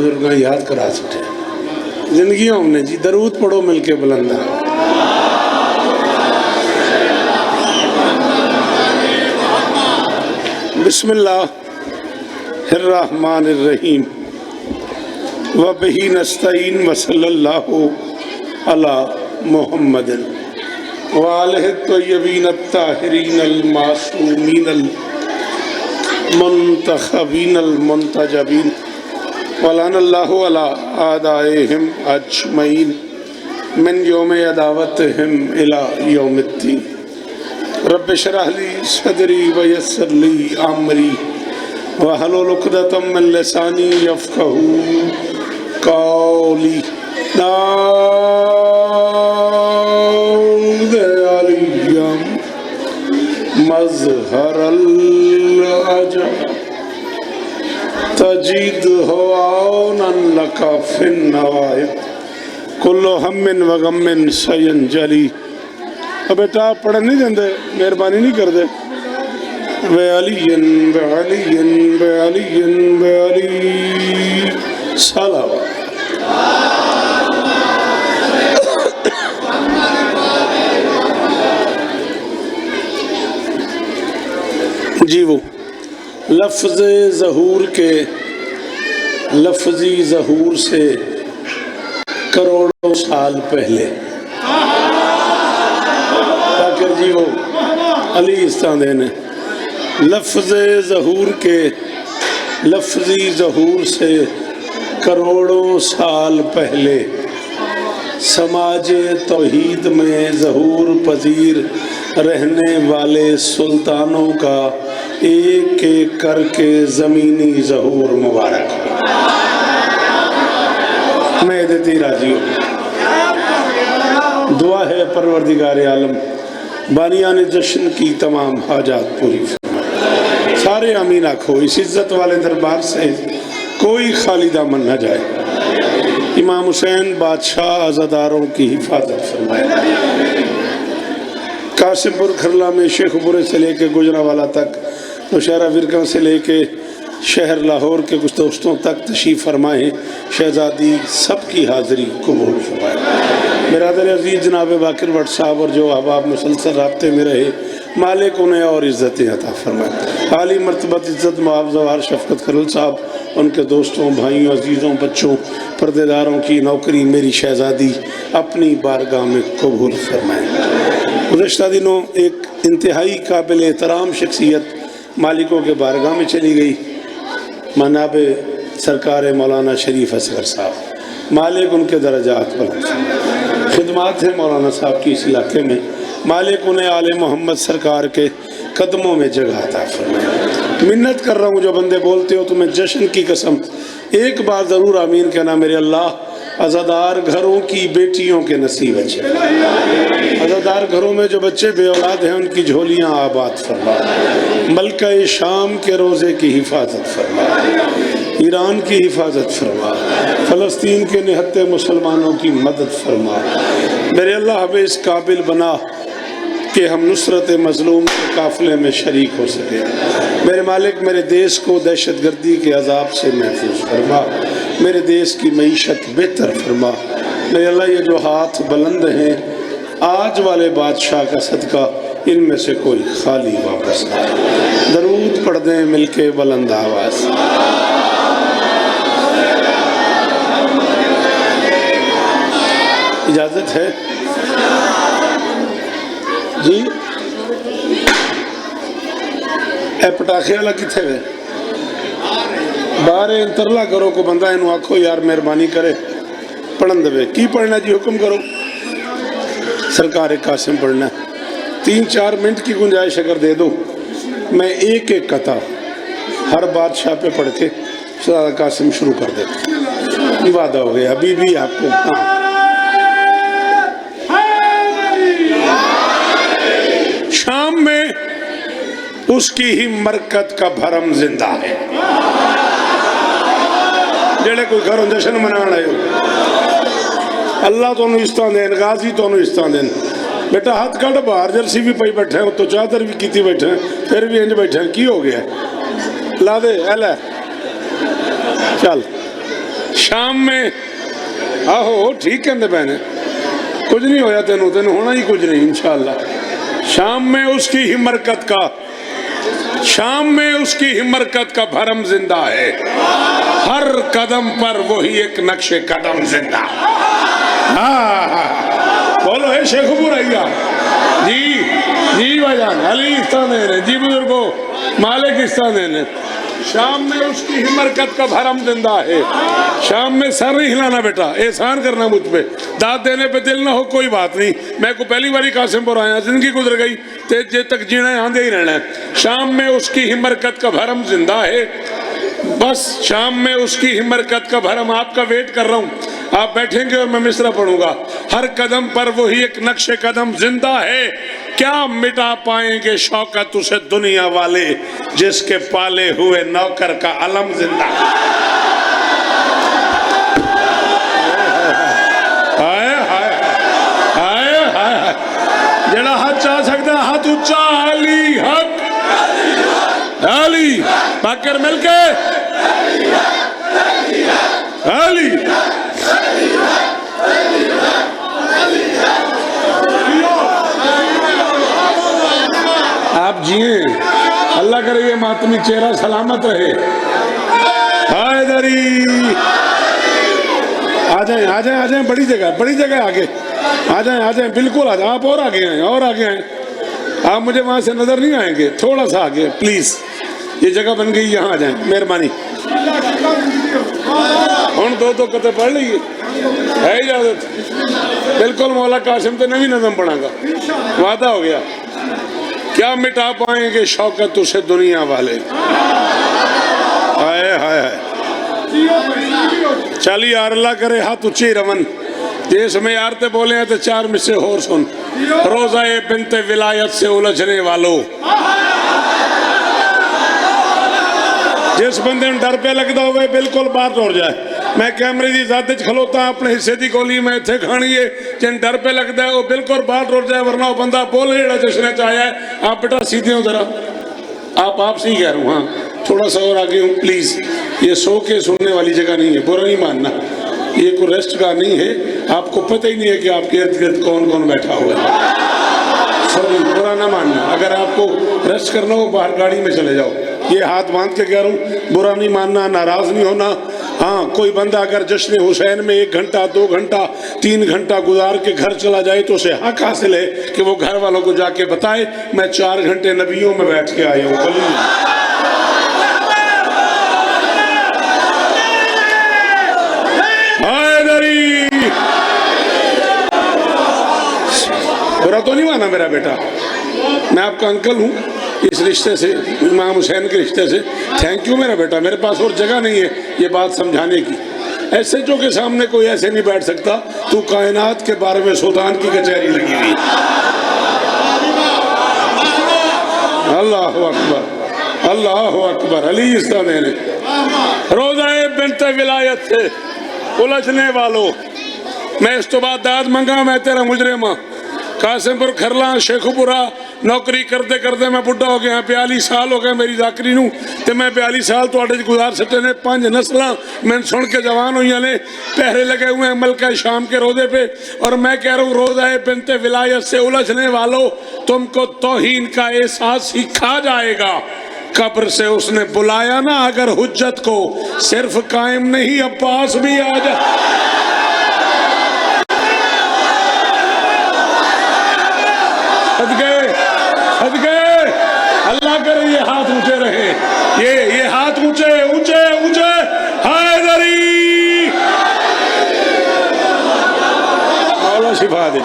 बुजुर्ग याद करा छे जिंदगी हमने जी। दरूद पढ़ो मिलके बुलंदा। बिस्मिल्लाहिर्रहमानिर्रहीम व बिही नस्तईन व सल्लल्लाहु अला मुहम्मदिन व आलिहि तय्यबीन अत्ताहिरीन अल मासूमीन अल मुंतखबीन अल मुंतजबीन वलानल्लाहु अला आदाइहिम अजमईन मिन यौम अदावतिहिम इला यौमिद्दीन। रब्बि इश्रह ली सदरी व यस्सिर ली अमरी वहलुल उक़दतम मिन लिसानी यफ़क़हू क़ौली। दाऊद अलैहिम मज़हरल अजब तजीद हो औनन लका फिन नवाइब कुल्लु हम्मिन व गम्मिन सयंजली। बेटा पढ़न नहीं देंदे, मेहरबानी नहीं कर दे। वे अलीयन वे अलीयन वे अलीयन वे अली सलावत। जी वो लफ्ज़ ज़हूर के लफ्ज़ी ज़हूर से करोड़ों साल पहले जी वो अली इस्तांदे ने लफ्ज़ ज़हूर के लफ्ज़ी ज़हूर से करोड़ों साल पहले समाज तौहीद में ज़हूर पजीर रहने वाले सुल्तानों का एक एक करके ज़मीनी ज़हूर मुबारक मैं देती राजी हूँ। दुआ है परवरदिगार आलम बानियान जश्न की तमाम हाजात पूरी फरमाए। सारे आमीन आखो। इस इज्जत वाले दरबार से कोई खाली दामन न जाए। इमाम हुसैन बादशाह आज़ादारों की हिफाजत फरमाए। कासिमपुर खरला में शेखपुरे से लेके गुजरावाला तक, नौशहरा विरका से लेके शहर लाहौर के कुछ दोस्तों तक तशरीफ़ फरमाए। शहजादी सबकी हाज़िरी कबूल फरमाए। बिरादर अजीज़ जनाब बाकिर भट्ट साहब और जो अहबाब मुसलसल राब्ते में रहे, मालिक उन्हें और इज़्ज़तें अता फरमाए। आली मर्तबत इज़्ज़त मुआवज़ावार शफ़क़त खरल साहब, उनके दोस्तों, भाइयों, अजीज़ों, बच्चों, पर्देदारों की नौकरी मेरी शहजादी अपनी बारगाह में कबूल फरमाए। गुज़श्ता दिनों एक इंतहाई काबिल एहतराम शख्सियत मालिकों के बारगाह में चली गई। मनाब सरकार मौलाना शरीफ असगर साहब, मालिक उनके दर्जात बुलंद फरमाए। खिदमात है मौलाना साहब की इस इलाके में, मालिक उन्हें आले मोहम्मद सरकार के कदमों में जगह अता फरमाए। मिन्नत कर रहा हूँ, जो बंदे बोलते हो तुम्हें जश्न की कसम, एक बार ज़रूर आमीन कहना मेरे अल्लाह। अज़ादार घरों की बेटियों के नसीब अच्छे, अज़ादार घरों में जो बच्चे बे औलाद हैं उनकी झोलियाँ आबाद फरमा। मलका शाम के रोज़े की हिफाजत फरमा, ईरान की हिफाजत फरमा, फ़लस्तीन के निहत्ते मुसलमानों की मदद फरमा। मेरे अल्लाह हमें इस काबिल बना कि हम नुसरत मज़लूम के काफ़िले में शरीक हो सके। मेरे मालिक मेरे देश को दहशत गर्दी के अजाब से महफूज फरमा, मेरे देश की मईशत बेहतर फरमा। मेरे अल्लाह ये जो हाथ बुलंद हैं आज वाले बादशाह का सदका, इनमें से कोई खाली वापस ना। दरूद पढ़ दें मिलके बुलंद आवाज़। इजाज़त है जी। ए पटाखे वाला किथे है? बाहर तरला करो को बंदा इन आखो यार मेहरबानी करे पढ़न दे। की पढ़ना जी, हुक्म करो। सरकार कासिम पढ़ना, 3-4 मिनट की गुंजाइश अगर दे दो, मैं एक एक कथा हर बादशाह पे पढ़ के सरकार कासिम शुरू कर देता। वादा हो गया अभी भी आपको। हाँ, शाम में उसकी ही मरकत का भरम जिंदा है। जेड़े कोई घरों जश्न मनाने आए हो, अल्लाह तो इस्तां देन, गाजी तो इस्तां देन। बेटा हाथ कट बाहर, जर्सी भी पई बैठे हो तो चादर भी की बैठे, फिर भी इंज बैठे, की हो गया? ला दे एल चल। शाम में आहो ठीक कहते पैने, कुछ नहीं होया तेनों, तेन होना ही कुछ नहीं इंशाअल्लाह। शाम में उसकी ही मरकत का, शाम में उसकी ही मरकत का भरम जिंदा है, हर कदम पर वही एक नक्शे कदम जिंदा। हाँ बोलो है शेखपुर आइया जी, जी भाईजान अली इस्तान जी, बुजुर्गो मालिक इस्तान। शाम में उसकी ही मरकत का भरम जिंदा है। शाम में सर नहीं हिलाना बेटा, एहसान करना मुझ पे, दाद देने पे दिल ना हो कोई बात नहीं। मैं को पहली बारी कासिमपुर आया, जिंदगी गुजर गई ते जे तक जीना है आंधे ही रहना है। शाम में उसकी ही मरकत का भरम जिंदा है, बस शाम में उसकी ही मरकत का भरम। आपका वेट कर रहा हूँ, आप बैठेंगे और मैं मिसरा पढ़ूंगा। हर कदम पर वही एक नक्शे कदम जिंदा है, क्या मिटा पाएंगे शौकत उसे दुनिया वाले, जिसके पाले हुए नौकर का अलम जिंदा। हाय हाय हाय हाय, जड़ा हाथ चाह सकता हाथ उच्चा, अली हक अली बाकर मिलके अली। आप जिए, अल्लाह करे ये मातमी चेहरा सलामत रहे। हैदरी आ जाए आ जाए आ जाए, बड़ी जगह आगे आ जाए बिल्कुल आ जाए। आप और आगे आए, और आगे आए, आप मुझे वहां से नजर नहीं आएंगे, थोड़ा सा आगे प्लीज। ये जगह बन गई, यहाँ आ जाए मेहरबानी। हम दो कते पढ़ लीजिए, है इजाजत? बिल्कुल मौला कासिम तो नवी नज़म पढ़ागा, वादा हो गया। क्या मिटा पाएंगे शौकत उसे दुनिया वाले। हाय हाय हाय, चल यार अल्लाह करे हाथ ऊंची रवन। देश में यार ते बोले हैं तो चार मिसरे होर सुन। रोज़ाए बिन्ते विलायत से उलझने वालों, जिस बंदे डर पे लगता हुए बिल्कुल बात हो जाए। मैं कैमरे की जाते खलोता अपने हिस्से की गोली मैं इतने खानी है, जिन डर पे लगता है वो बिल्कुल बात उड़ जाए, वरना वो बंदा बोले जरा जश्न चाहे। आप बेटा सीधे हो जरा, आप सही कह रहा हूँ। हाँ थोड़ा सा और आगे हूँ प्लीज। ये सो के सुनने वाली जगह नहीं है, बुरा नहीं मानना, ये कोई रेस्ट का नहीं है। आपको पता ही नहीं है कि आपके इर्द गिर्द कौन कौन बैठा हुआ है। सॉरी, बुरा ना मानना। अगर आपको रेस्ट करना हो बाहर गाड़ी में चले जाओ। ये हाथ बांध के कह रहा हूँ, बुरा नहीं मानना, नाराज नहीं होना। हाँ कोई बंदा अगर जश्न हुसैन में 1 घंटा 2 घंटा 3 घंटा गुजार के घर चला जाए तो उसे हक हासिल है कि वो घर वालों को जाके बताए मैं 4 घंटे नबियों में बैठ के आया हूँ। बुरा तो नहीं माना मेरा बेटा, मैं आपका अंकल हूँ इस रिश्ते से, इमाम हुसैन के रिश्ते से। थैंक यू मेरा बेटा, मेरे पास और जगह नहीं है ये बात समझाने की। ऐसे जो के सामने कोई ऐसे नहीं बैठ सकता, तू कायनात के बारे में सुल्तान की कचहरी लगी हुई। अल्लाह अकबर अल्लाह अकबर। अली इस्ता देने रोज़ाए बिन्ते विलायत से उलझने वालों, मैं इस तो बाद दाद मंगा, मैं तेरा मुजरिम कासिमपुर खरला शेखुपुरा नौकरी करते करते मैं बुढ़ा हो गया। 42 साल हो गए मेरी जाकरी नूं ते मैं 42 साल तुहाडे गुजार सटे ने। 5 नस्ल मैंने सुन के जवान हुई ने, पहरे लगे हुए हैं मलका शाम के रोजे पे। और मैं कह रहा हूँ रोज़ाए बिन्ते विलायत से उलझने वालों, तुमको तौहीन का एहसास ही खा जाएगा। कब्र से उसने बुलाया ना अगर हुज्जत को, सिर्फ कायम नहीं अब्बास भी आ जा। अल्लाह करे ये हाथ ऊंचे रहे, ये हाथ ऊंचे ऊंचे ऊंचे। हैदरी मौला शिफा दे,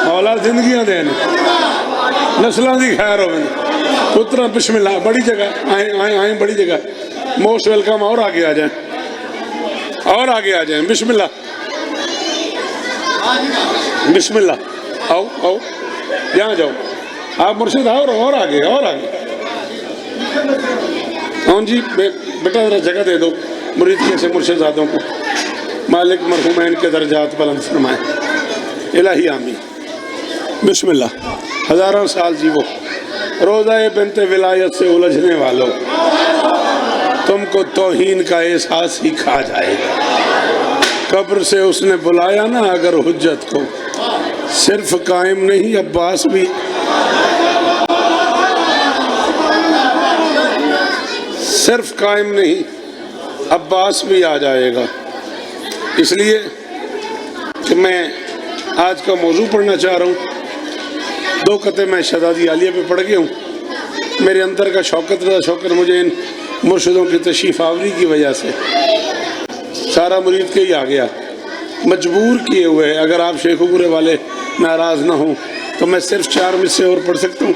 मौला जिंदगियां देने, नस्लों की खैर हो। पुत्र बिस्मिल्लाह, बड़ी जगह आए आए आए, बड़ी जगह, मोस्ट वेलकम। और आगे आ जाए, और आगे आ जाए। बिस्मिल्लाह बिस्मिल्लाह, आओ आओ यहाँ जाओ आप मुर्शिद, और आगे और आगे। हाँ जी बेटा जरा जगह दे दो मुरीद कैसे मुर्शिदादों को, मालिक मरहुमैन के दर्जात बुलंद फरमाए। इलाही आमीन। बिस्मिल्लाह। हजारों साल जीवो। रोज़ाए बिन्ते विलायत से उलझने वालों, तुमको तौहीन का एहसास ही खा जाएगा। कब्र से उसने बुलाया ना अगर हुज्जत को, सिर्फ कायम नहीं अब्बास भी, सिर्फ कायम नहीं अब्बास भी आ जाएगा। इसलिए कि मैं आज का मौजू पढ़ना चाह रहा हूँ। 2 कते मैं शहजादी आलिया पे पढ़ गया हूँ। मेरे अंदर का शौकत रहा, शौकत मुझे इन मुर्शिदों की तशरीफ़ आवरी की वजह से सारा मुरीद के ही आ गया, मजबूर किए हुए। अगर आप शेखुपुरे वाले नाराज़ ना हो तो मैं सिर्फ 4 मिसरे और पढ़ सकता हूँ।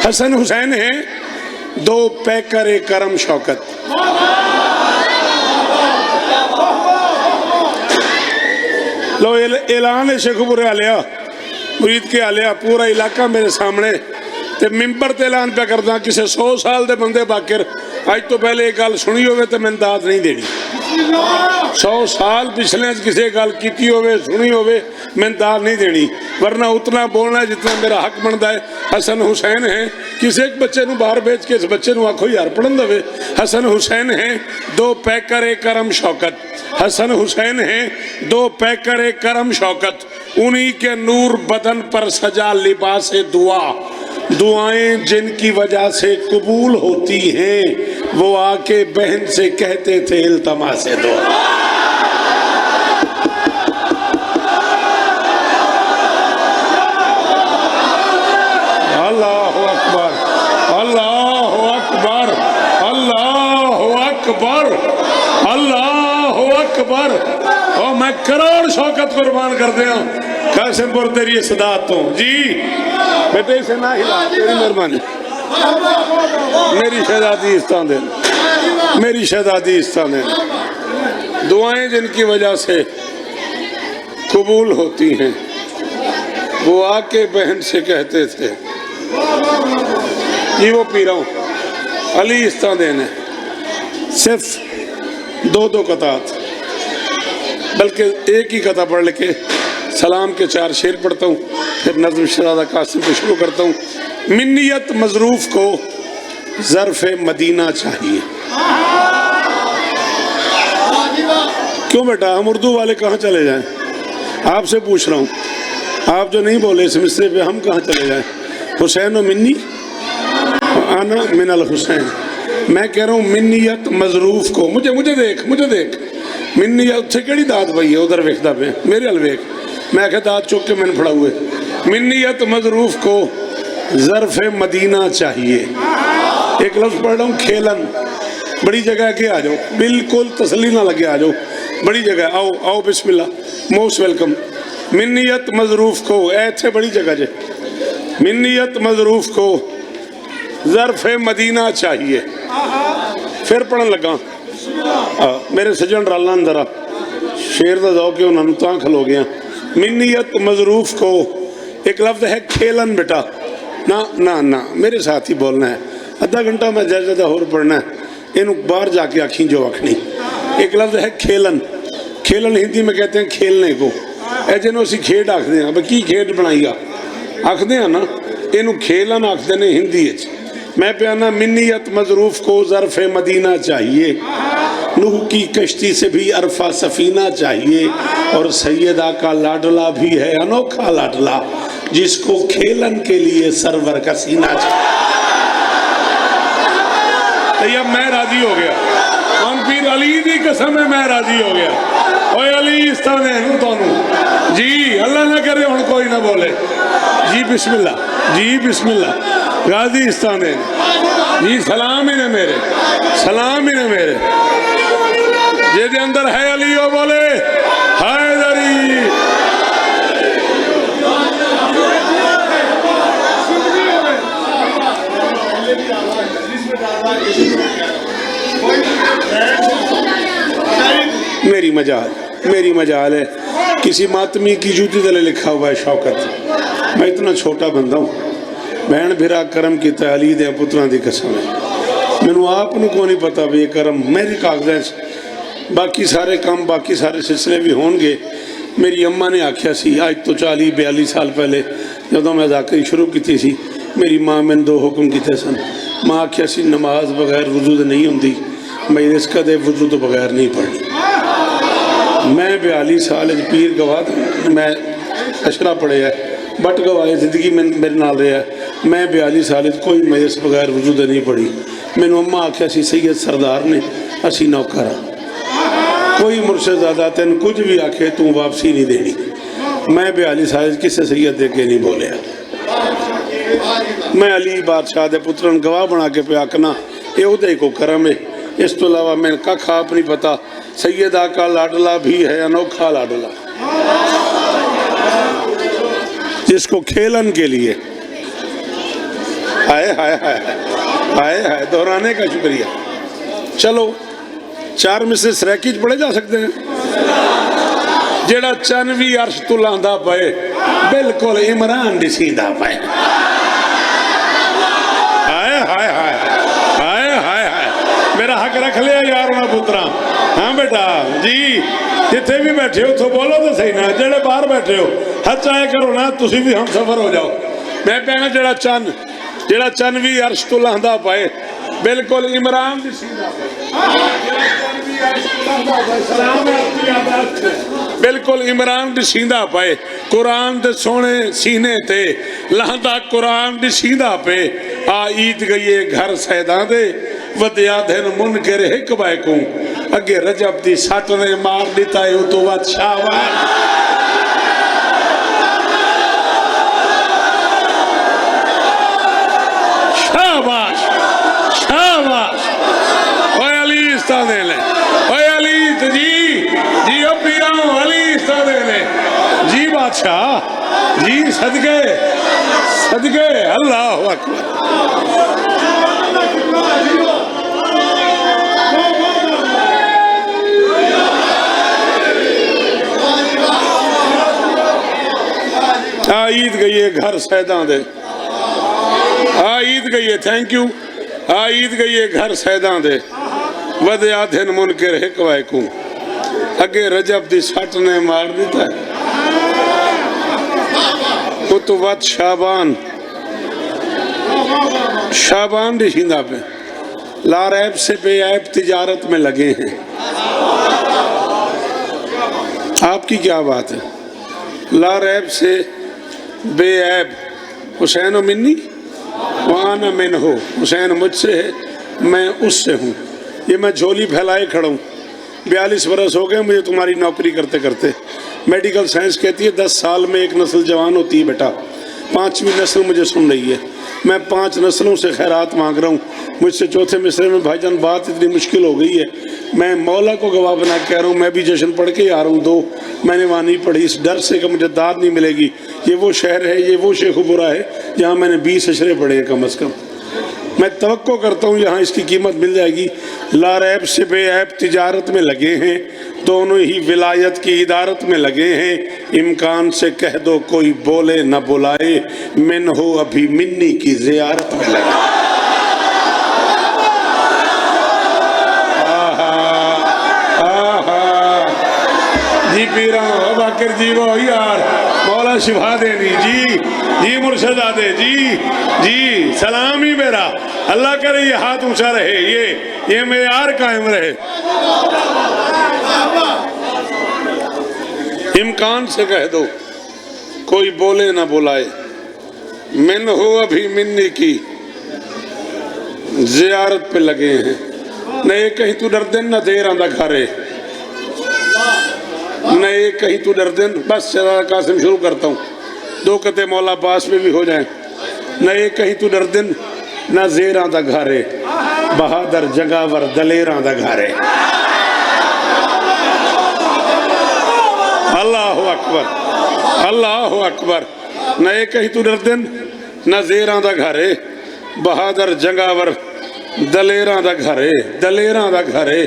हसन हुसैन है 2 पैकर करम शौकत। लो ऐलान है शेखुपुरे आलिया, मुरीद के आलिया, पूरा इलाका मेरे सामने ते मिंबर ते ऐलान पे करदा। किसी 100 साल दे बंदे बाकिर अज तो पहले एक गल सुनी होवे तो मैं दाद नहीं देनी। 100 साल पिछले किसी गल की होवे, सुनी होवे, मैं दाद नहीं देनी, वरना उतना बोलना जितना मेरा हक बनता है। हसन हुसैन है, किसी एक बच्चे को बाहर भेज के इस बच्चे को आखो यार पढ़न दे। हसन हुसैन है 2 पैकर करम शौकत। हसन हुसैन है 2 पैकर करम शौकत। उन्हीं के नूर बदन पर सजा लिबास दुआ, दुआएं जिनकी वजह से कबूल होती हैं, वो आके बहन से कहते थे इल्तमास दुआ। अल्लाहु अकबर, अल्लाहु अकबर, अल्लाहु अकबर, अल्लाहु अकबर। और मैं करोड़ शौकत कुर्बान कर दिया कासिमपुर तेरी सदात तो जी। बेटे से ना हिला, तेरी मेहरबानी। मेरी शहजादी इस्तान दे, मेरी शहजादी इस्तान दे। दुआएं जिनकी वजह से कबूल होती हैं, वो आके बहन से कहते थे। जी वो पी रहा हूँ अली इस्तान देने, सिर्फ 2 कतात, बल्कि एक ही कथा पढ़ के सलाम के 4 शेर पढ़ता हूँ, फिर नज़्म शहज़ादा कासिम पे शुरू करता हूँ। मिन्नियत मजरूफ को ज़र्फ़े मदीना चाहिए। क्यों बेटा, हम उर्दू वाले कहाँ चले जाएं? आपसे पूछ रहा हूँ, आप जो नहीं बोले इस मिसरे पे, हम कहाँ चले जाएं? हुसैन व मिन्नी आना मिनल हुसैन। मैं कह रहा हूँ मिन्नियत मजरूफ को, मुझे देख मिन्नियत से केड़ी दात पई है उधर वेखदा पे, मेरे हल वेख। मैं कहा दात चुक के मैंने फड़ा हुए। मिन्नियत मजरूफ को ज़र्फ़े मदीना चाहिए। एक लफ्ज़ पढ़ रहा हूँ खेलन, बड़ी जगह के आ जाओ, बिल्कुल तसल्ली ना लगे, आ जाओ बड़ी जगह, आओ आओ बिस्मिल्लाह, मोस्ट वेलकम। मिन्नियत मजरूफ को ऐसे बड़ी जगह जे, मिन्नियत मजरूफ को ज़र्फ़े मदीना चाहिए। फिर पढ़न लगा मेरे सजन राला अंदर शेर का जाओ कि उन्होंने तां खलो गया। मिन्नियत मजरूफ को एक लफ्ज़ है खेलन बेटा, ना ना ना मेरे साथ ही बोलना है। आधा घंटा मैं ज्यादा होर पढ़ना है, इन बाहर जाके आखी जो आखनी। एक लफ्ज़ है खेलन, खेलन हिंदी में कहते हैं खेलने को, ए जिन्हों असी खेड आखते हैं। की खेड बनाई आखते हैं ना, इनू खेलन आखते हैं हिंदी। मैं प्याना मिन्नियत मजरूफ को ज़र्फ़े मदीना चाहिए, नूह की कश्ती से भी अरफा सफीना चाहिए, और सैयदा का लाडला भी है अनोखा लाडला, जिसको खेलन के लिए सरवर का सीना चाहिए। अब मैं राजी हो गया, हम फिर अली दी कसम है मैं राजी हो गया। ओए अली इस तरह तुहानू जी, अल्लाह ना करे हुण कोई ना बोले जी बिस्मिल्लाह, जी बिस्मिल्लाह। गाजी इस्तान जी, सलाम ही ने मेरे, सलाम ही ने मेरे। जे अंदर है अली वो बोले हैदरी। मेरी मजाल है, किसी मातमी की जूती तले लिखा हुआ है शौकत। मैं इतना छोटा बंदा हूँ, भैन भिरा करम किया अली दे पुत्रां दी कसम है। मैनू आप को नहीं पता भी ये करम मेरे कागज़, बाकी सारे काम बाकी सारे सिलसिले भी होंगे। मेरी अम्मा ने आख्या सी आज तो 40-42 साल पहले जो मैं अदाकारी शुरू की सी, मेरी माँ मैंने 2 हुक्म किए सन। माँ आख्या सी नमाज बगैर वजू नहीं होंगी, मैं इस कदे वजू तो बगैर नहीं पढ़नी। मैं 42 साल पीर गवाह मैं अशरा पढ़े है बट गवाए जिंदगी में मेरे नाल रहा। मैं 42 साल कोई मजलिस बगैर वजूद नहीं पढ़ी। मैनू अम्मा आख्या सी सैयद सरदार ने असी नौकर हाँ। कोई मुर्शदादा तेन कुछ भी आखे तू वापसी नहीं देनी। मैं 42 साल किसी सैयद दे के नहीं बोलिया। मैं अली बादशाह के पुत्रन गवाह बना के पे आखना ये उदय को करम है। इस तो अलावा मैं कख आप नहीं पता। सैयद आका लाडला भी है अनोखा लाडला जिसको खेलन के लिए हाय हाय हाय हाय हाय दोहराने का शुक्रिया। चलो 4 मिसरे सराकी पढ़े जा सकते हैं। जेड़ा चन भी अर्श तो लांदा पे बिल्कुल इमरान दिसींदा पे। हाय हाय हाय हाय हाय हाय मेरा हक रख लिया यार ना पुत्रा। हाँ बेटा जी जिथे भी बैठे हो तो बोलो तो सही ना। जेड़े बाहर बैठे हो हथ चाहे करो ना तुसी भी हम सफर हो जाओ। मैं कहना जेड़ा चन भी अर्श तो लांदा पाए बिल्कुल इमरान बिल्कुल इमरान दिसींदा पाए। कुरान दे सोने सीने ते लांदा कुरान दिसींदा पे। आ ईद गई घर सैदा दे वधिया दिन मुन के हिक बैकू अगे रजब दी सट ने मार दिता है तो वत शाबाश। शाबाश शाबाश ओए अली इस्तादे ले ओए अली जी जी ओ पीरा अली इस्तादे ले जी बादशाह जी सदके सदके अल्लाह अकबर। ईद गई है घर सैदा दे। ईद गई है थैंक यू। ईद गई है घर सैदा दे वधिया दिन मुनकर हिक वैकू अगे रजब दी सट ने मार दिता है तो वत शाबान शाबान दिशींदा पे। लारैब से बेऐब तिजारत में लगे हैं। आपकी क्या बात है? लारैब से बेऐब हुसैन मिन्नी वाना मिन हो। हुसैन मुझसे है मैं उससे हूँ। ये मैं झोली फैलाए खड़ा हूँ। 42 बरस हो गए मुझे तुम्हारी नौकरी करते करते। मेडिकल साइंस कहती है 10 साल में एक नस्ल जवान होती है बेटा। 5वीं नस्ल मुझे सुन रही है। मैं 5 नस्लों से खैरात मांग रहा हूँ। मुझसे चौथे मिसरे में भाईजान बात इतनी मुश्किल हो गई है। मैं मौला को गवाह बना के आ रहा हूँ। मैं भी जश्न पढ़ के आ रहा हूँ। 2 मैंने वहाँ नहीं पढ़ी इस डर से कि मुझे दाद नहीं मिलेगी। ये वो शहर है ये वो शेखुपुरा है जहाँ मैंने 20 अशरे पढ़े हैं कम अज़ कम। मैं तवक्को करता हूँ यहाँ इसकी कीमत मिल जाएगी। लारैब से बेऐब तिजारत में लगे हैं। दोनों ही विलायत की इदारत में लगे हैं। इम्कान से कह दो कोई बोले न बुलाए मिन हो अभी मिन्नी की जियारत में लगे। जी पीरा बाकर जी वो यार मौला शिफा देनी जी जी मुर्शदादे जी जी सलाम ही मेरा। अल्लाह करे ये हाथ ऊंचा रहे ये मेयार कायम रहे। इम्कान से कह दो कोई बोले ना बुलाए मिन हो अभी मिन्नी की जियारत पे लगे हैं। नहीं कहीं तू डर दिन ना देर आंदा घरे नहीं कहीं तू डर दिन। बस शहजादा कासिम शुरू करता हूँ 2 कते मौला अब्बास में भी हो जाए। नहीं कहीं तू डर दिन ना जेर आंदा घरे बहादुर जंगावर दलेर आंदा घरे। अल्लाह अकबर अल्लाह अकबर। नहीं कहीं तू डर दिन ना जेर आंदा घरे बहादुर जंगावर दलेरां दा घरे दलेरां दा घरे।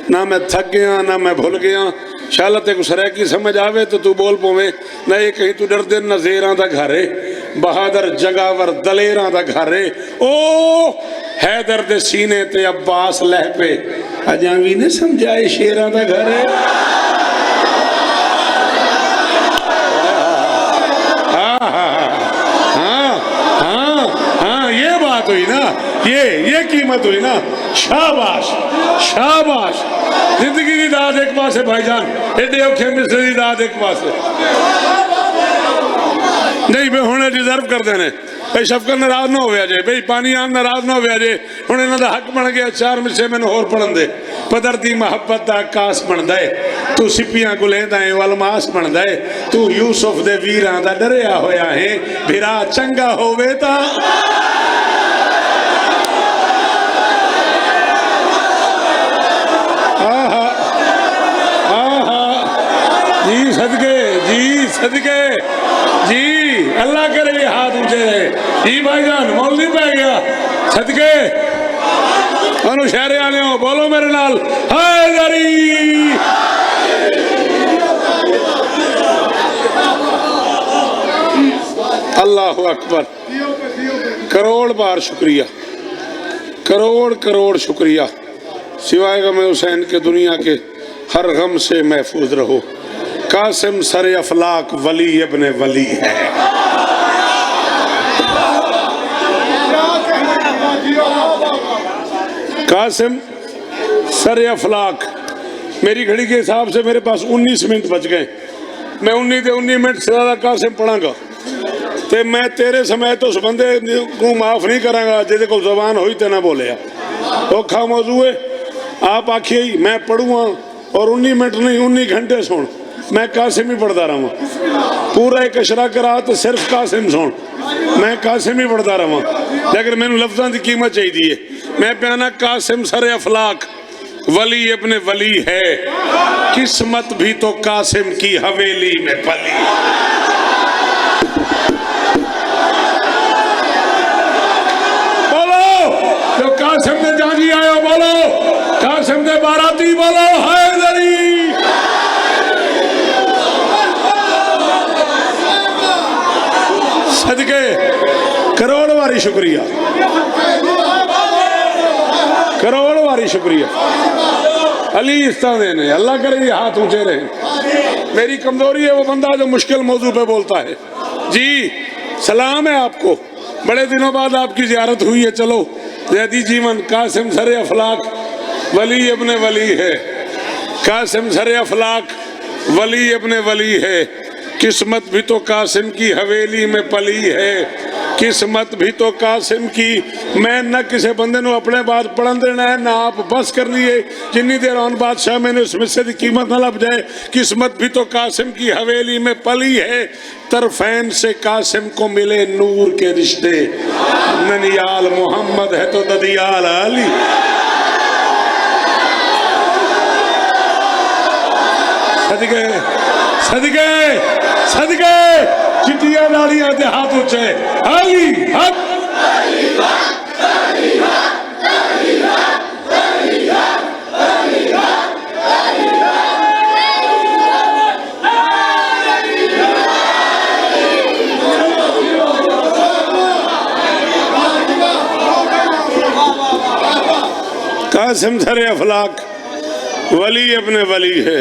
ना मैं थक गया ना मैं भूल गया। शालत को सराकी समझ आवे तो तू बोल पोवे ना ये कहीं तू डर दिन नजेरां दा घरे बहादुर जंगावर दलेरां दा घरे। ओ हैदर दे सीने ते अब्बास लह पे अजा भी ने समझाए शेरां दा घरे। ये बात हुई ना ये कीमत हुई ना। शाबाश शाबाश जिंदगी की दाद एक पास है भाईजान, एडे औखे मिसरे की दाद एक पास है नहीं बे हुणे डिजर्व करते हैं भाई शफकत नाराज ना होया जे भाई पानी आन नाराज ना होया जे हुण इन्हां दा हक बन गया चार मिसे मैनू होर पढ़न दे पदरती मोहब्बत दा आकाश बनदा है तू सिपियां गुलेंदा है अलमास बनदा है तू यूसुफ दे वीरां दा डरिया होया है भिरा चंगा होवे ता जी सदके जी अल्लाह करे ये हाथ ऊंचे रहे जी भाईजान मौल नहीं पै गया सदके अनु शहरे आने हो बोलो मेरे नाल हैदरी अल्लाह अकबर करोड़ बार शुक्रिया करोड़ करोड़ शुक्रिया सिवाय गम हुसैन के दुनिया के हर गम से महफूज रहो कासिम सर अफलाक वली इब्ने वली है कासिम सर अफलाक मेरी घड़ी के हिसाब से मेरे पास 19 मिनट बच गए मैं 19 मिनट से ज़्यादा कासिम पढ़ांगा तो मैं तेरे समय तो उस बंदे को माफ़ नहीं करांगा जिसे को जबान हुई तो ना बोले औखा मौजू है आप आखिए मैं पढ़ूँगा और 19 मिनट नहीं 19 घंटे सुन मैं कासिम ही पढ़ता रहा पूरा एक अशरा करा तो सिर्फ कासिम सुन मैं कासिम ही पढ़ता रहा लेकिन मैंने लफ्ज़ों की कीमत चाहिए मैं प्याना कासिम सर अफलाक वली अपने वली है किस्मत भी तो कासिम की हवेली में पली बोलो जो कासिम ने जागी आयो बोलो कासिम ने बाराती बोलो हैदरी सदके करोड़ वारी शुक्रिया करोड़ वारी शुक्रिया अली इस्ता देने अल्लाह करे ये हाथ ऊंचे रहे मेरी कमजोरी है वो बंदा जो मुश्किल मौजू पे बोलता है जी सलाम है आपको बड़े दिनों बाद आपकी जियारत हुई है चलो जैदी जीवन कासिम सरे अफलाक वली अपने वली है कासिम सरे अफलाक वली अपने वली है किस्मत भी तो कासिम की हवेली में पली है किस्मत भी तो कासिम की मैं न किसी बंदे को अपने बात पढ़न देना है ना आप बस करनी है जिन्नी देर ऑन बादशाह मैंने उस मिस्से की कीमत न लग जाए किस्मत भी तो कासिम की हवेली में पली है तरफैन से कासिम को मिले नूर के रिश्ते ननियाल मोहम्मद है तो ददियाल अली सदके सदके सदके चिट्टियां नालियां दे हाथ ऊंचे अली हक कासिम सरे अफलाक वली अपने वली है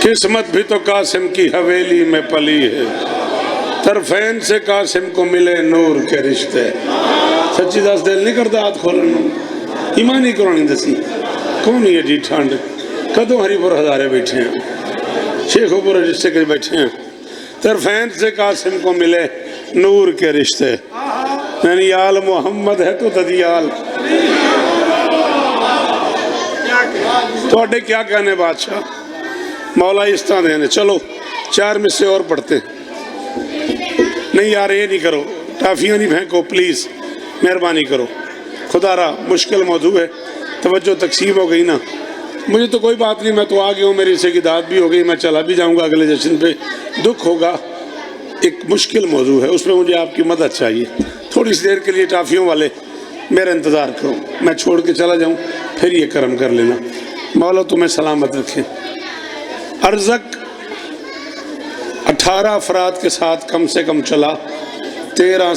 किस्मत भी तो कासिम की हवेली में पली है तरफैन से कासिम को मिले नूर के रिश्ते सच्ची दस दिल नहीं करता हाथ खोलने ईमानी करानी दसी कौन है जी ठंड कदों हरिपुर हजारे बैठे हैं शेखोपुर रिश्ते के बैठे हैं तरफैन से कासिम को मिले नूर के रिश्ते ननियाल मोहम्मद है तो ददियाल थोड़े क्या कहने बादशाह मौला इस तरह देने चलो 4 मिसरे और पढ़ते नहीं यार ये नहीं करो टाफियाँ नहीं फेंको प्लीज़ मेहरबानी करो खुदारा मुश्किल मौजू है तवज्जो तकसीम हो गई ना मुझे तो कोई बात नहीं मैं तो आ गया हूँ मेरी हिस्से की दाद भी हो गई मैं चला भी जाऊँगा अगले जश्न पे दुख होगा एक मुश्किल मौजू है उसमें मुझे आपकी मदद चाहिए थोड़ी सी देर के लिए टाफियों वाले मेरा इंतज़ार करो मैं छोड़ के चला जाऊँ फिर ये करम कर लेना मौला तुम्हें सलामत रखे अर्ज़क 18 अफराद के साथ कम से कम चला 13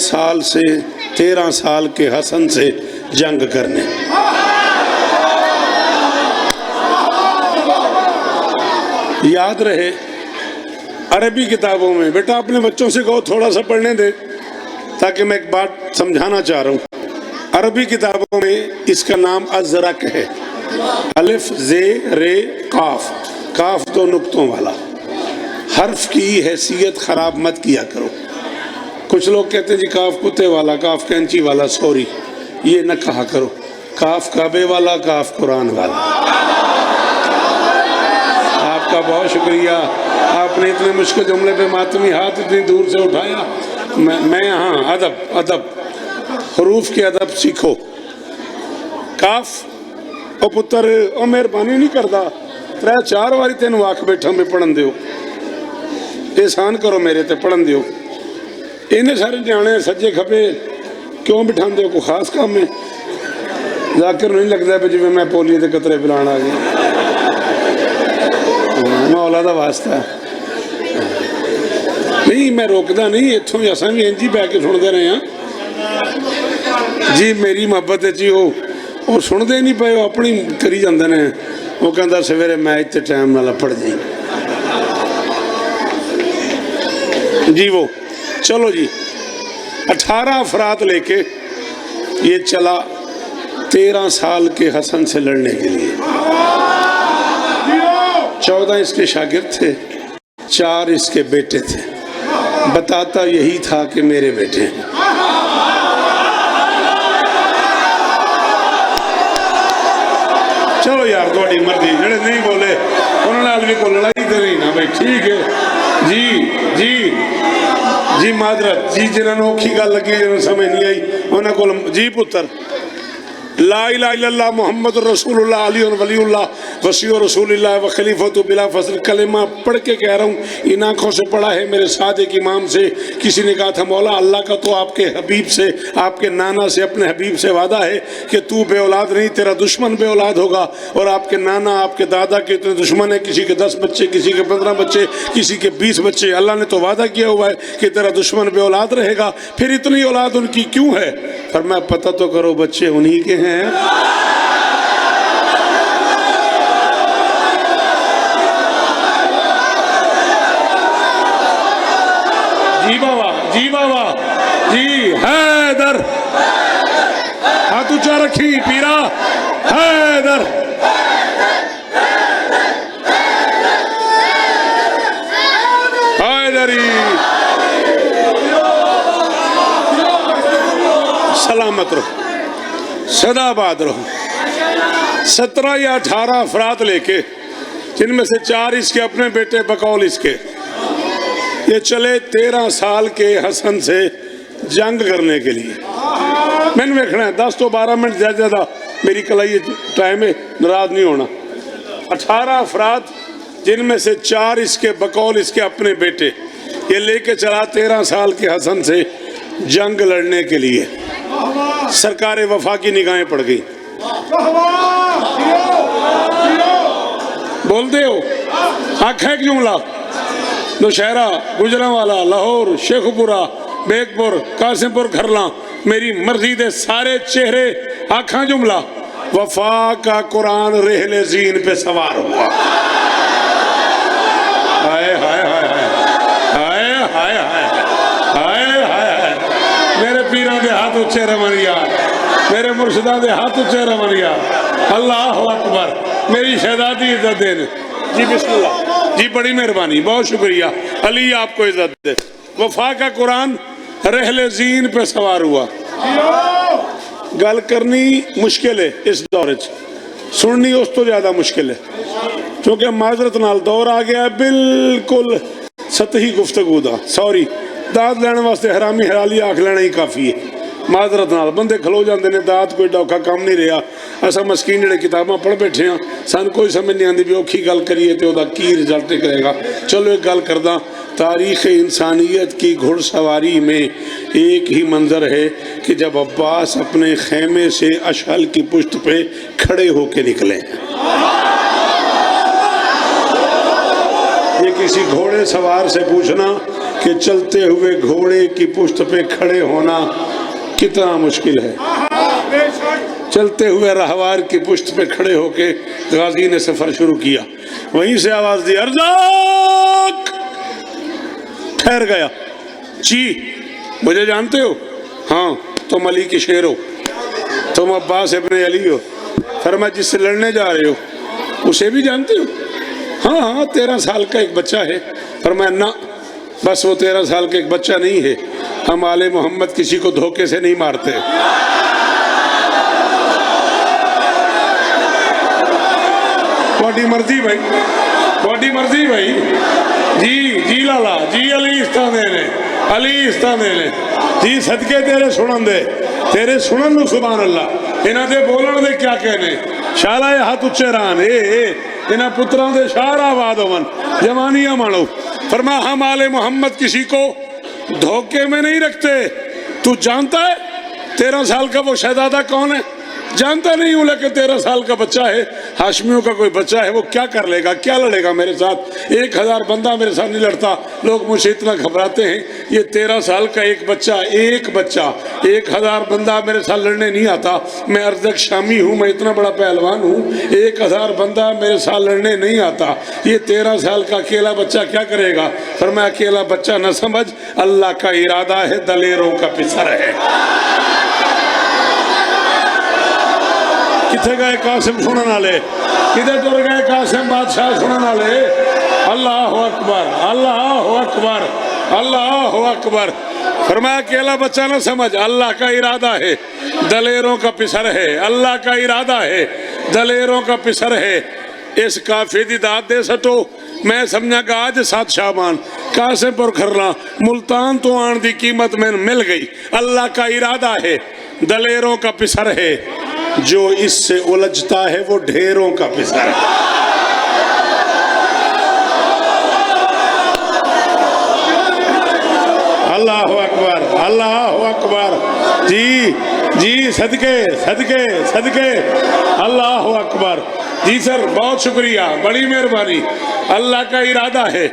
साल के हसन से जंग करने याद रहे अरबी किताबों में बेटा अपने बच्चों से कहो थोड़ा सा पढ़ने दे ताकि मैं एक बात समझाना चाह रहा हूँ अरबी किताबों में इसका नाम अज़रक है अलिफ जे रे काफ, काफ दो नुक्तों वाला। हर्फ की हैसियत खराब मत किया करो। कुछ लोग कहते हैं जी काफ कुत्ते वाला, काफ कैंची वाला, सॉरी ये न कहा करो। काफ काबे वाला, काफ कुरान वाला। आपका बहुत शुक्रिया, आपने इतने मुश्किल जुमले पे मातमी हाथ इतनी दूर से उठाया। मैं यहाँ अदब अदब हरूफ के अदब सीखो। काफ ओ पुत्र ओ मेहरबानी नहीं करता, 3-4 बारी तेन आख बैठा मैं पढ़न दियो, एहसान करो मेरे ते पढ़न दियो। इन्हें सारे जाने सज्जे खपे क्यों बिठाते हो, कोई खास काम है? जाकिर नहीं लगता है जिम्मे मैं पोलियो के कतरे पिलाण आ गया, मौला का वास्ता नहीं, मैं रोकदा नहीं, इतों ही असा भी इंज ही बह के सुनते रहे हैं जी। मेरी मुहब्बत जी वो सुनते नहीं पे, अपनी करी जाते हैं। वो कहता सवेरे मैच ते टाइम नाल पढ़ जाई जी। वो चलो जी 18 अफराद लेके ये चला 13 साल के हसन से लड़ने के लिए। 14 इसके शागिर्द थे, 4 इसके बेटे थे। बताता यही था कि मेरे बेटे हैं। चलो यार थोड़ी मर्जी, जेड़े नहीं बोले उन्होंने भी कोई लड़ाई तो नहीं ना भाई, ठीक है जी जी जी माजरत जी। जिन्होंने औखी गल लगी, जिन्होंने समझ नहीं आई, उन्होंने को जी पुत्र ला इलाहा इल्लल्लाह मुहम्मद रसूलुल्लाह अली वलीउल्लाह वसीउ रसूलुल्लाह व खलीफतु बिला फसल। कलेमा पढ़ के कह रहा हूँ, इन आँखों से पढ़ा है मेरे सादिक इमाम से। किसी ने कहा था मौला अल्लाह का तो आपके हबीब से, आपके नाना से, अपने हबीब से वादा है कि तू बे औलाद नहीं, तेरा दुश्मन बे औलाद होगा। और आपके नाना आपके दादा के इतने दुश्मन है, किसी के 10 बच्चे, किसी के 15 बच्चे, किसी के 20 बच्चे। अल्लाह ने तो वादा किया हुआ है कि तेरा दुश्मन बे औलाद रहेगा। फिर इतनी औलाद उनकी क्यों है? पर मैं पता तो करो बच्चे उन्हीं के हैं। जी बाबा जी बाबा जी। हैदर हाथ ऊंचा रखी पीरा, हैदर हैदरी। सलामत रहो, सदाबाद रहो। 17 या 18 अफराद लेके, जिनमें से 4 इसके अपने बेटे बकौल इसके, ये चले 13 साल के हसन से जंग करने के लिए। मैंने देखना है 10 तो 12 मिनट ज़्यादा मेरी कलाई टाइम है, नाराज नहीं होना। 18 अफराद, जिनमें से 4 इसके बकौल इसके अपने बेटे, ये लेके चला 13 साल के हसन से जंग लड़ने के लिए। सरकार वफा की निगाहें पड़ गई। बोलते हो आखा एक जुमला, नौशहरा, गुजरांवाला, लाहौर, शेखपुरा, बेगपुर, कासिमपुर, खरला, मेरी मर्जी दे सारे चेहरे आखा जुमला। वफा का कुरान रेहले जीन पे सवार हुआ। हाय हाय हाय हाय हाय हाय हाय हाय। मेरे पीरों के हाथ उच्चे रमन यार, मेरे मुर्शिदा के हाथ उच्चे रमन यार। अल्लाह अकबर। मेरी शहजादी इज्जत देने जी, बिस्मिल्लाह जी, बड़ी मेहरबानी, बहुत शुक्रिया। अली आपको इज्जत दे। वफा का कुरान रहले जीन पे सवार हुआ। गल करनी मुश्किल है इस दौर च, सुननी उस तो ज्यादा मुश्किल है, क्योंकि माजरत नाल दौर आ गया बिल्कुल सतही गुफ्तगू दा। सॉरी, दाद लैने वास्ते हरामी हलाली आख लेना ही काफ़ी है। माजरत नाल बंदे खलो जाते हैं, दात कोई औखा काम नहीं रहा। असा मस्कीन जिहड़े किताबां पढ़ बैठे हाँ, सानू कोई समझ नहीं आती भी औखी गल करिए तो वह की रिजल्ट निकलेगा। चलो एक गल करदा, तारीख़ इंसानियत की घुड़सवारी में एक ही मंजर है कि जब अब्बास अपने खेमे से अशहल की पुश्त पे खड़े होके निकले। ये किसी घोड़े सवार से पूछना कि चलते हुए घोड़े की पुश्त पे खड़े होना कितना मुश्किल है। चलते हुए रहवार की पुश्त पे खड़े होके गाजी ने सफर शुरू किया। वहीं से आवाज दी, अर्ज़ाक। ठहर गया। जी मुझे जानते हो? हाँ, तुम अली के शेर हो, तुम अब्बास इब्ने अली हो। फरमाया जिससे लड़ने जा रहे हो उसे भी जानते हो? हाँ हाँ 13 साल का एक बच्चा है। फरमाया ना, बस वो 13 साल का एक बच्चा नहीं है, हम आले मोहम्मद किसी को धोखे से नहीं मारते। थोड़ी मर्जी भाई, थोड़ी मर्जी भाई। जी जी लाला जी अली इस्ता देने, अली इस्ता देने जी सदके तेरे सुनन दे, तेरे सुनन नू सुभान अल्लाह। इन्हां दे बोलण दे क्या कहने, शाला हाथ उच्चे रान इन्हां पुत्रां दे शारा आबाद होवन, जवानियां मानो। फरमाया हम आले मोहम्मद किसी को धोखे में नहीं रखते। तू जानता है 13 साल का वो शहजादा कौन है? जानता नहीं हूं, लेकिन 13 साल का बच्चा है, हाशमियों का कोई बच्चा है, वो क्या कर लेगा, क्या लड़ेगा मेरे साथ? 1000 बंदा मेरे साथ नहीं लड़ता, लोग मुझसे इतना घबराते हैं। ये 13 साल का एक बच्चा 1000 बंदा मेरे साथ लड़ने नहीं आता। मैं अर्जक शामी हूँ, मैं इतना बड़ा पहलवान हूँ, 1000 बंदा मेरे साथ लड़ने नहीं आता। ये 13 साल का अकेला बच्चा क्या करेगा? पर मैं अकेला बच्चा न समझ, अल्लाह का इरादा है, दलेरों का पिसर है। किथे गए कासिम सुनने वाले, किधर टुर गए कासिम बादशाह सुनने वाले? अल्लाह अकबर, अल्लाह अकबर, अल्लाह अकबर। फरमाया अकेला बच्चा ना समझ, अल्लाह का इरादा है, दलेरों का पिसर है। अल्लाह का इरादा है, दलेरों का पिसर है। इस काफी दी दाद दे सटो। मैं समझा कि आज 7 शाबान कासिमपुर खरला मुल्तान तो आन दी कीमत में मिल गई। अल्लाह का इरादा है, दलेरों का पिसर है। जो इससे उलझता है वो ढेरों का पिसर है। अल्लाह अकबर, अल्लाह अकबर। जी जी सदके सदके सदके, अल्लाह अकबर। जी सर बहुत शुक्रिया, बड़ी मेहरबानी। अल्लाह का इरादा है,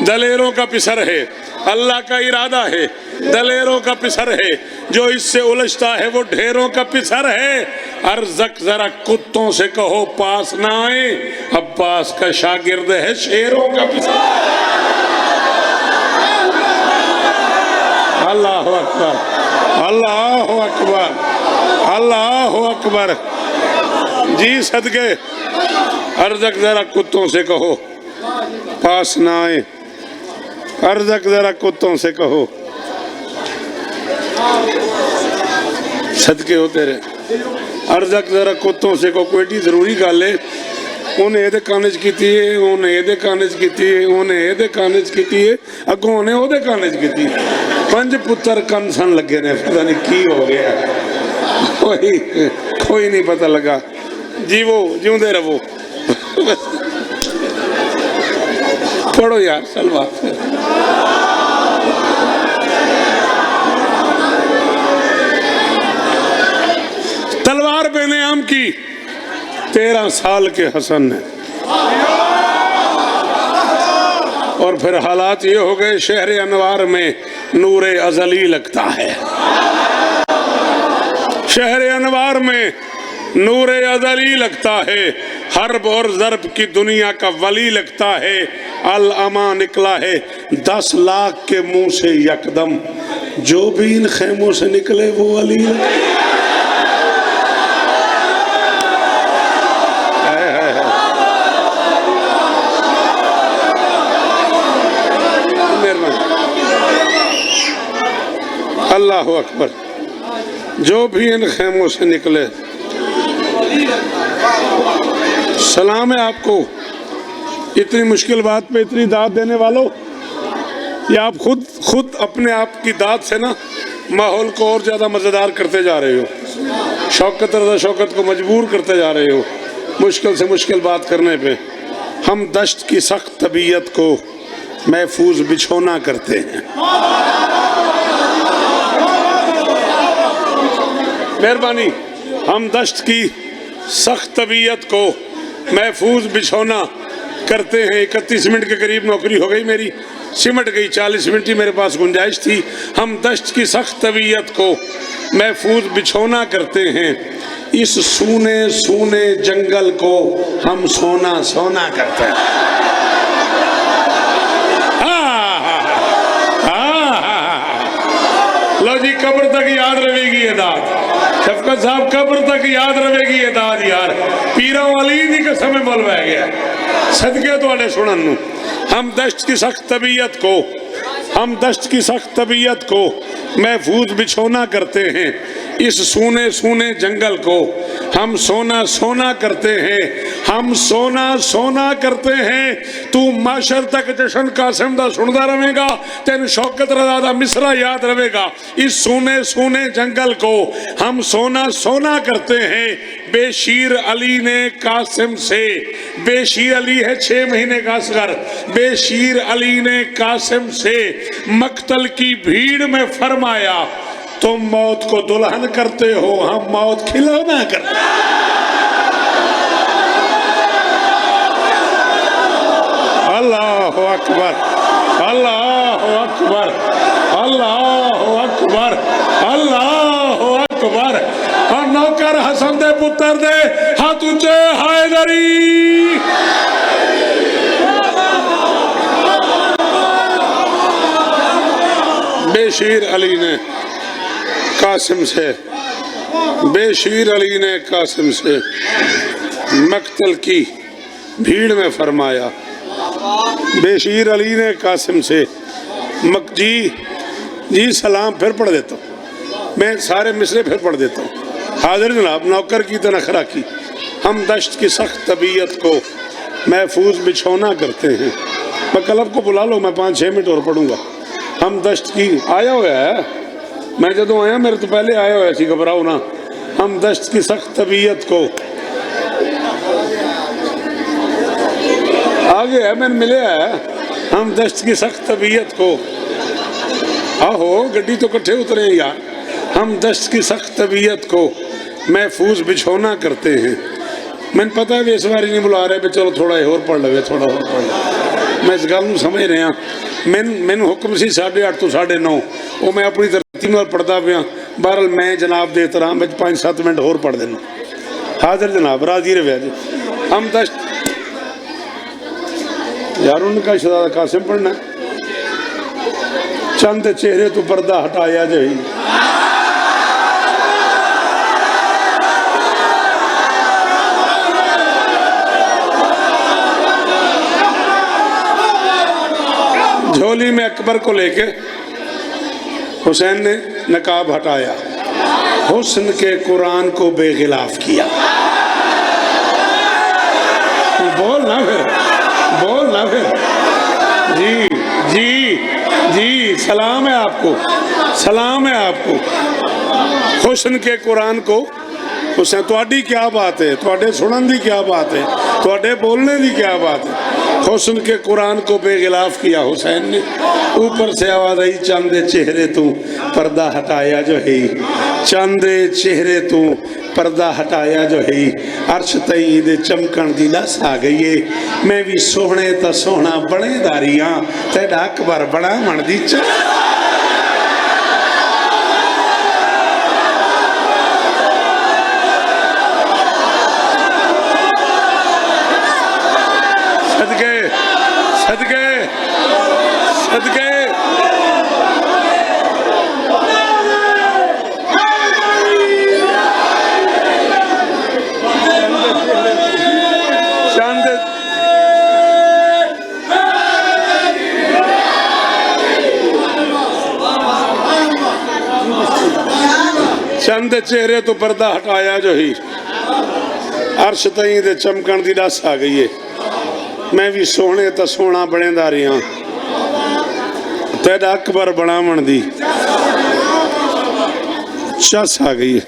दलेरों का पिसर है। अल्लाह का इरादा है, दलेरों का पिसर है। जो इससे उलझता है वो ढेरों का पिसर है। अर्ज़क जरा कुत्तों से कहो पास ना आए, अब्बास का शागिर्द है, शेरों का पिसर। अल्लाह अकबर, अल्लाह अकबर, अल्लाह अकबर। जी सदके, अर्ज़क जरा कुत्तों से कहो पास ना आए, अर्ज़क जरा कुत्तों से कहो। सदके हो तेरे, अर्ज़क जरा कुत्तों से कहो। कोई एडी जरूरी गल है, उन्हें ये कानज की है, उन्हें ये कानज की है, उन्हें ये कानज की है, अगों उन्हें वो कानज की। 5 पुत्र कन सन लगे ने, पता नहीं की हो गया, कोई नहीं पता लगा। जीवो जिਉਂਦੇ रहो। पढ़ो यार सलवा। तलवार बेने आम की 13 साल के हसन ने, और फिर हालात ये हो गए, शहर अनवार में नूरे अजली लगता है। शहर अनवार में नूरे अजली लगता है। हर्ब और ज़र्ब की दुनिया का वली लगता है। अल अमा निकला है 10 लाख के मुंह से यकदम, जो भी इन खेमों से निकले वो अली। अल्लाह अकबर। जो भी इन खेमों से निकले, सलाम है आपको। इतनी मुश्किल बात पे इतनी दाद देने वालों, ये आप खुद अपने आप की दाद से ना माहौल को और ज़्यादा मज़ेदार करते जा रहे हो। शौकत रज़ा शौकत को मजबूर करते जा रहे हो मुश्किल से मुश्किल बात करने पे। हम दश्त की सख्त तबीयत को महफूज बिछोना करते हैं। मेहरबानी, हम दश्त की सख्त तबीयत को महफूज बिछोना करते हैं। 31 मिनट के करीब नौकरी हो गई मेरी, सिमट गई। 40 मिनट ही मेरे पास गुंजाइश थी। हम दश्त की सख्त तबीयत को महफूज बिछोना करते हैं। इस सूने सूने जंगल को हम सोना सोना करते हैं। लो जी, कब्र तक याद रहेगी ये दाद। शफकत साहब कब्र तक याद रहेगी ये दाद यार, पीरा वाली दी कसम मुल बह गया सदके तुहाडे सुनन नूं। हम दश्त की सख्त तबीयत को, हम दश्त की सख्त तबीयत को महफूज बिछोना करते हैं, इस सूने सूने जंगल को हम सोना सोना करते हैं, हम सोना सोना करते हैं। तू माशर तक जशन कासिम दा सुनदा रहेगा, तेन शौकत रज़ा दा मिसरा याद रहेगा। इस सूने सूने जंगल को हम सोना सोना करते हैं। बेशीर अली ने कासिम से, बेशीर अली है 6 महीने का असगर, बेशीर अली ने कासिम से मक्तल की भीड़ में फरमाया, तुम मौत को दुल्हन करते हो, हम मौत खिलौना करते हैं। अल्लाहु अकबर, अल्लाहु अकबर, अल्लाहु अकबर, अल्लाहु अकबर। और नौकर हसन दे पुत्र दे हाथ ऊंचे, हैदरी। बेशीर अली ने कासिम से, बेशीर अली ने कासिम से मक्तल की भीड़ में फरमाया, बेशीर अली ने कासिम से जी सलाम फिर पढ़ देता हूँ, मैं सारे मिसरे फिर पढ़ देता हूँ। हाजिर जनाब, नौकर की तो नखरा की, हम दश्त की सख्त तबीयत को महफूज बिछौना करते हैं। मैं कलब को बुला लो, मैं 5-6 मिनट और पढ़ूंगा। हम दश्त की आया हुआ है, मैं जदों आया मेरे तो पहले आया हुआ सी, घबराओ ना। हम दश्त की सख्त तबीयत को आगे है, मैंने मिले है। हम दश्त की सख्त तबीयत को, आहो गड्डी तो कट्ठे उतरे यार। हम दश्त की सख्त तबीयत को महफूज बिछौना करते हैं। मैंने पता है इस बार नहीं बुला रहे, चलो थोड़ा और पढ़ लवे, थोड़ा और पढ़ ले। मैं इस गल समझ रहा, मैनू हुक्म सी 8:30 तो 9:30, वो मैं अपनी तरतीब नाल पढ़ता पाया। बहरहाल मैं जनाब दे एहतराम 5-7 मिनट होर पढ़ देना। हाजिर जनाब, राजी रहे जी। हम दश्त यार उनका शहजादा कासिम पढ़ना, चंद चेहरे तो पर्दा हटाया जो ही। झोली में अकबर को लेके हुसैन ने नकाब हटाया, हुस्न के कुरान को बेगिलाफ किया। बोल ना फिर, बोल ना फिर। जी जी जी, सलाम है आपको, सलाम है आपको। हुस्न के कुरान को, हुसैन तुहाडी क्या बात है, तुहाडे सुनन दी क्या बात है, तुहाडे बोलने दी क्या बात है। हुस्न के कुरान को बेगिलाफ किया हुसैन ने। ऊपर से आवाज आई, चंदे चेहरे तू पर्दा हटाया जो है, चंदे चेहरे तू पर्दा हटाया जो है। अर्श तई दे चमकन दी दस आ गई है, मैं भी सोहने तो सोहना बने दारियां, तेरा अकबर बड़ा मन दी सदके सदके सदके। चंद चेहरे तो पर्दा हटाया जो ही, अर्श तई दे चमकन दी दस आ गई है, मैं भी सोहने तो सोहना बने दारियां, तेरा अकबर बनावन दी चस आ गई है।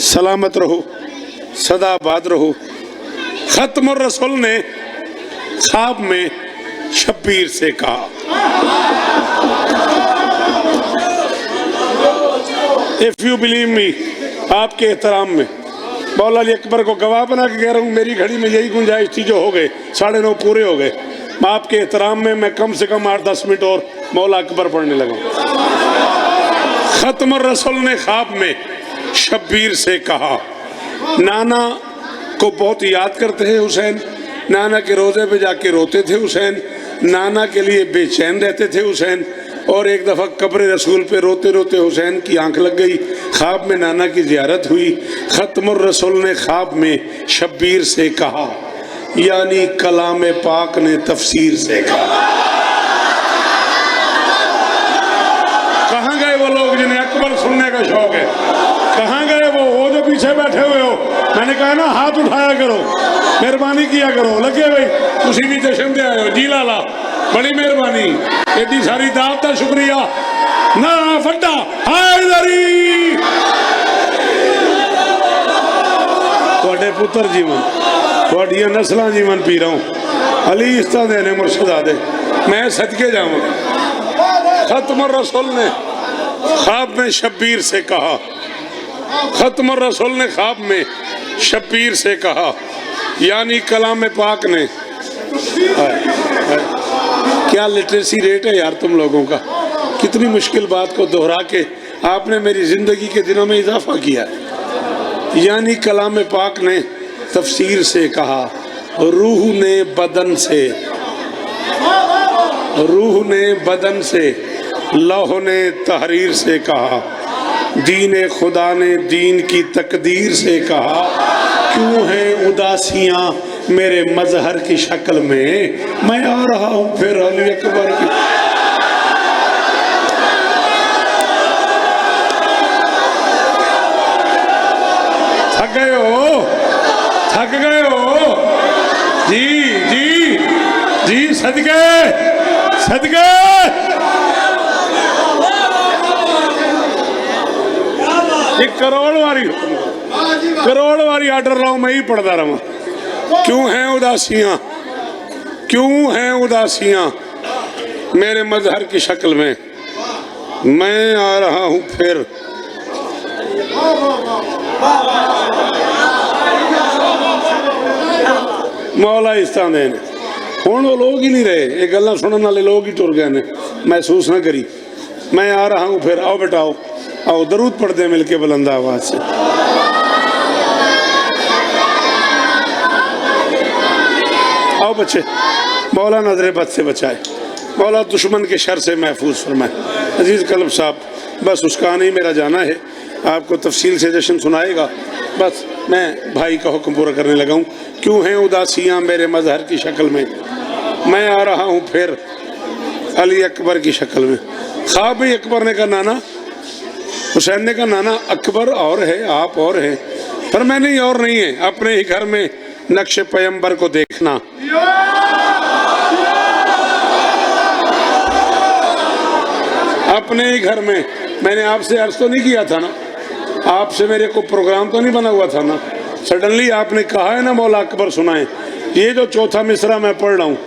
सलामत रहो, सदा आबाद रहो। खत्मुर रसूल ने ख्वाब में शब्बीर से कहा, इफ यू बिलीव मी, आपके एहतराम में मौला अली अकबर को गवाह बना के कह रहा हूँ, मेरी घड़ी में यही गुंजाइश थी जो हो गए, 9:30 पूरे हो गए। आपके एहतराम में मैं कम से कम 8-10 मिनट और मौला अकबर पढ़ने लगा। खत्म रसूल ने ख्वाब में शब्बीर से कहा, नाना को बहुत याद करते हैं हुसैन, नाना के रोजे पे जाके रोते थे हुसैन, नाना के लिए बेचैन रहते थे हुसैन, और एक दफ़ा कब्र रसूल पे रोते रोते हुसैन की आंख लग गई। ख्वाब में नाना की ज़ियारत हुई। ख़त्मुर रसूल ने ख्वाब में शब्बीर से कहा, यानी कलाम पाक ने तफसीर से कहा। कहाँ गए वो लोग जिन्हें अकबर सुनने का शौक है? कहाँ गए वो जो पीछे बैठे हुए हो? मैंने कहा ना हाथ उठाया करो, मेहरबानी किया करो। लगे भाई तुसी भी जश्न दे आए हो जी लाला, बड़ी मेहरबानी, एडी सारी दात का शुक्रिया ना फटा हैदरी। थोड़े पुत्र जीवन, थोड़िया नस्ल जीवन पी रहा हूँ। अली इस तरह देने मुर्शदादे, मैं सदके जाऊँ। खत्म रसूल ने ख्वाब में शब्बीर से कहा, खत्म रसूल ने ख्वाब में शब्बीर से कहा, यानी कलाम पाक ने। क्या लिटरेसी रेट है यार तुम लोगों का। कितनी मुश्किल बात को दोहरा के आपने मेरी जिंदगी के दिनों में इजाफा किया। यानी कलाम पाक ने तफसीर से कहा, रूह ने बदन से, रूह ने बदन से, लौह ने तहरीर से कहा, दीन खुदा ने दीन की तकदीर से कहा, क्यों हैं उदासियां मेरे मजहर की शक्ल में, मैं आ रहा हूं फिर अली अकबर की। थक गए हो, थक गए हो जी जी जी, सदके सदके। एक करोड़ वारी आर्डर रहा हूं, मैं ही पढ़ता रहा। क्यों हैं उदासियां, क्यों हैं उदासियां मेरे मजहर की शक्ल में, मैं आ रहा हूं फिर। मौला इस तरह दे ने हुण वो लोग ही नहीं रहे, ये गल्लां सुनने वाले लोग ही टुर गए ने। महसूस ना करी, मैं आ रहा हूं फिर। आओ बेटा आओ, आओ दरूद पढ़ते मिलके बुलंद आवाज से। आओ बच्चे, मौला नजर बद से बचाए, मौला दुश्मन के शर से महफूज फरमाए। अजीज कलब साहब, बस उसका नहीं मेरा जाना है, आपको तफसील से जश्न सुनाएगा। बस मैं भाई का हुक्म पूरा करने लगा हूँ। क्यों हैं उदासियाँ मेरे मजहर की शक्ल में, मैं आ रहा हूँ फिर अली अकबर की शक्ल में। ख्वाब में अकबर ने कहा, नाना हुसैन ने कहा, नाना अकबर और है, आप और हैं, पर मैं नहीं और नहीं है। अपने ही घर में नक्शे पैगंबर को देखना, अपने ही घर में। मैंने आपसे अर्ज तो नहीं किया था ना, आपसे मेरे को प्रोग्राम तो नहीं बना हुआ था ना। सडनली आपने कहा है ना मौला अकबर सुनाए। ये जो चौथा मिसरा मैं पढ़ रहा हूँ,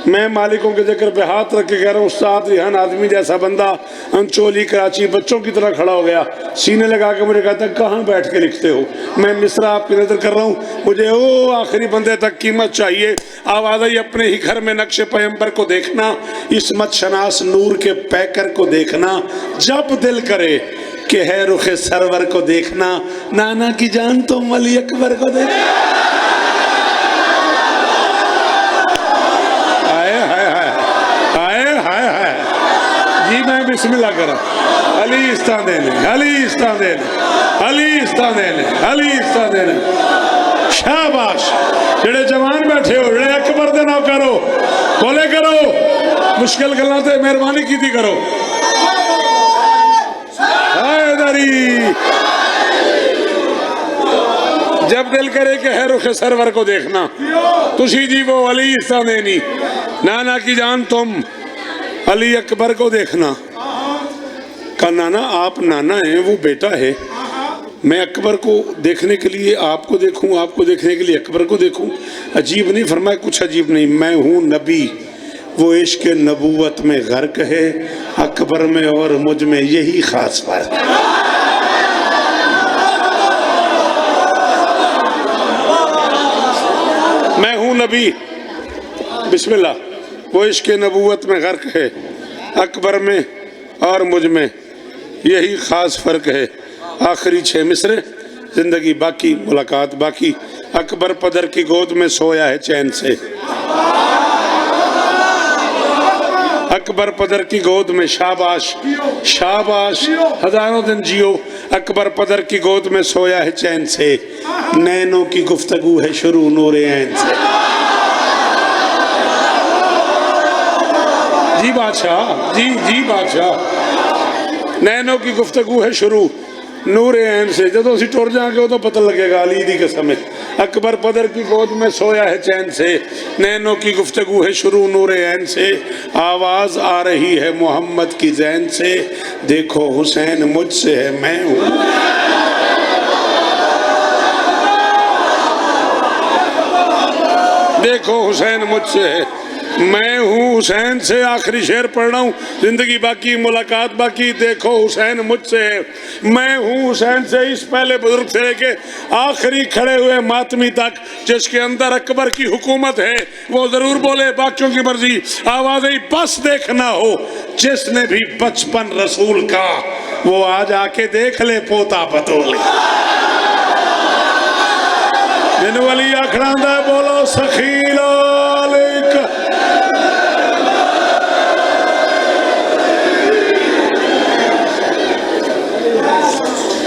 मैं मालिकों के जिक्र पे हाथ रख के कह रहा हूँ, उस्ताद रिहान आदमी जैसा बंदा अंचोली कराची बच्चों की तरह खड़ा हो गया, सीने लगा के मुझे कहता है कहाँ बैठ के लिखते हो। मैं मिसरा आपकी नजर कर रहा हूँ, मुझे वो आखिरी बंदे तक कीमत चाहिए। आवाज़ आई, अपने ही घर में नक्शे पैगंबर को देखना, इसमत शनास नूर के पैकर को देखना, जब दिल करे कि है रुखे सरवर को देखना, नाना की जान तो अली अकबर को देखना। जी मैं बिस्मिल्लाह करा, अली इस्ता देने, अली इस्ता देने, अली इस्ता देने, अली इस्ता देने। शाबाश जेड़े जवान बैठे हो, जेड़े अकबर दे नाम करो, बोले करो, मुश्किल गल्लां ते मेहरबानी कीती करो। हैदरी जब दिल करे कि है रुखे सरवर को देखना, तुसी जी वो अली इस्ता देनी, नाना की जान तुम अली अकबर को देखना। का नाना आप नाना हैं, वो बेटा है, मैं अकबर को देखने के लिए आपको देखूं, आपको देखने के लिए अकबर को देखूं। अजीब नहीं फरमाया, कुछ अजीब नहीं, मैं हूँ नबी, वो इश्क नबूवत में गर्क है, अकबर में और मुझ में यही खास बात है। मैं हूँ नबी, बिस्मिल्लाह, वो इश्क नबूवत में गर्क है, अकबर में और मुझ में यही ख़ास फ़र्क है। आखिरी 6 मिसरे, ज़िंदगी बाकी, मुलाकात बाकी। अकबर पदर की गोद में सोया है चैन से, अकबर पदर की गोद में शाबाश शाबाश, हजारों दिन जियो। अकबर पदर की गोद में सोया है चैन से, नैनों की गुफ्तगू है शुरू नूरे ऐन से। जी बादशाह, जी जी बादशाह, नैनों की गुफ्तगू है शुरू नूरे ऐन से। जो असी टुर जाएंगे उदों पता लगेगा अली दी कसम है। अकबर पदर की गोद में सोया है चैन से, नैनों की गुफ्तगू है शुरू नूरे ऐन से। आवाज आ रही है मोहम्मद की जैन से, देखो हुसैन मुझसे है मैं हूँ। देखो हुसैन मुझसे है मैं हूँ। हुसैन से आखिरी शेर पढ़ रहा हूँ, जिंदगी बाकी मुलाकात बाकी। देखो हुसैन मुझसे है मैं हूँ। हुसैन से इस पहले बुजुर्ग से लेके आखिरी खड़े हुए मातमी तक, जिसके अंदर अकबर की हुकूमत है, वो जरूर बोले बाकियों की मर्जी। आवाज़ें बस देखना हो, जिसने भी बचपन रसूल का, वो आज आके देख ले पोता बतौले। जिन वली आखड़ा बोलो सखी लो